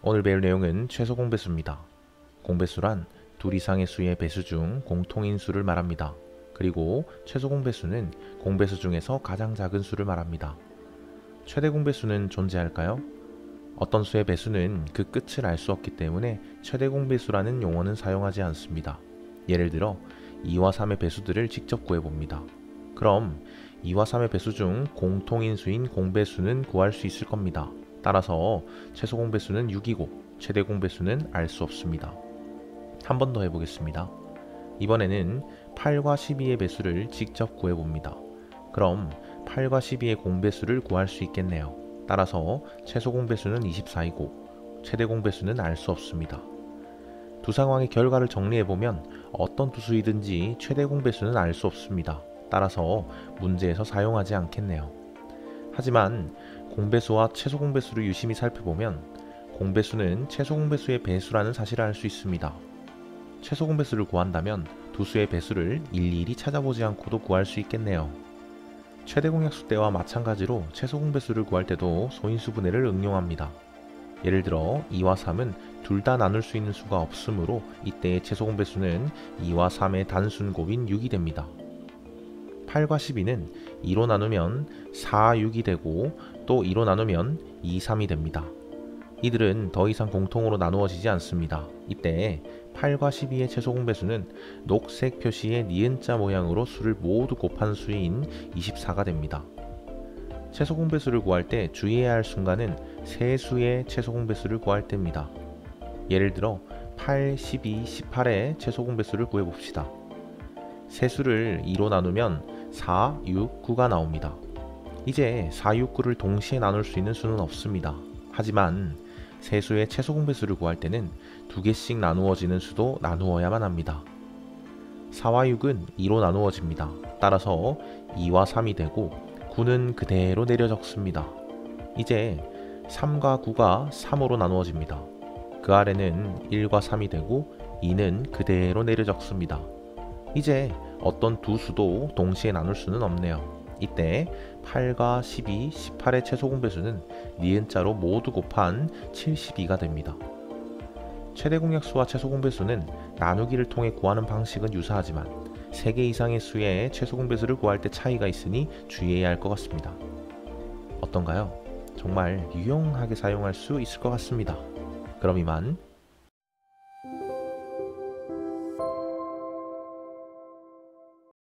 오늘 배울 내용은 최소 공배수입니다. 공배수란 둘 이상의 수의 배수 중 공통인 수를 말합니다. 그리고 최소 공배수는 공배수 중에서 가장 작은 수를 말합니다. 최대 공배수는 존재할까요? 어떤 수의 배수는 그 끝을 알 수 없기 때문에 최대 공배수라는 용어는 사용하지 않습니다. 예를 들어 2와 3의 배수들을 직접 구해봅니다. 그럼 2와 3의 배수 중 공통인 수인 공배수는 구할 수 있을 겁니다. 따라서 최소 공배수는 6이고 최대 공배수는 알 수 없습니다. 한 번 더 해보겠습니다. 이번에는 8과 12의 배수를 직접 구해봅니다. 그럼 8과 12의 공배수를 구할 수 있겠네요. 따라서 최소 공배수는 24이고 최대 공배수는 알 수 없습니다. 두 상황의 결과를 정리해보면 어떤 두 수이든지 최대 공배수는 알 수 없습니다. 따라서 문제에서 사용하지 않겠네요. 하지만 공배수와 최소 공배수를 유심히 살펴보면 공배수는 최소 공배수의 배수라는 사실을 알 수 있습니다. 최소 공배수를 구한다면 두 수의 배수를 일일이 찾아보지 않고도 구할 수 있겠네요. 최대 공약수 때와 마찬가지로 최소 공배수를 구할 때도 소인수분해를 응용합니다. 예를 들어 2와 3은 둘 다 나눌 수 있는 수가 없으므로 이때의 최소 공배수는 2와 3의 단순 곱인 6이 됩니다. 8과 12는 2로 나누면 4, 6이 되고 또 2로 나누면 2, 3이 됩니다. 이들은 더 이상 공통으로 나누어지지 않습니다. 이때 8과 12의 최소 공배수는 녹색 표시의 니은자 모양으로 수를 모두 곱한 수인 24가 됩니다. 최소 공배수를 구할 때 주의해야 할 순간은 세 수의 최소 공배수를 구할 때입니다. 예를 들어 8, 12, 18의 최소 공배수를 구해봅시다. 세 수를 2로 나누면 4, 6, 9가 나옵니다. 이제 4, 6, 9를 동시에 나눌 수 있는 수는 없습니다. 하지만 세 수의 최소 공배수를 구할 때는 두 개씩 나누어지는 수도 나누어야만 합니다. 4와 6은 2로 나누어집니다. 따라서 2와 3이 되고 9는 그대로 내려 적습니다. 이제 3과 9가 3으로 나누어집니다. 그 아래는 1과 3이 되고 2는 그대로 내려 적습니다. 이제 어떤 두 수도 동시에 나눌 수는 없네요. 이때 8과 12, 18의 최소 공배수는 니은자로 모두 곱한 72가 됩니다. 최대 공약수와 최소 공배수는 나누기를 통해 구하는 방식은 유사하지만 3개 이상의 수의 최소 공배수를 구할 때 차이가 있으니 주의해야 할 것 같습니다. 어떤가요? 정말 유용하게 사용할 수 있을 것 같습니다. 그럼 이만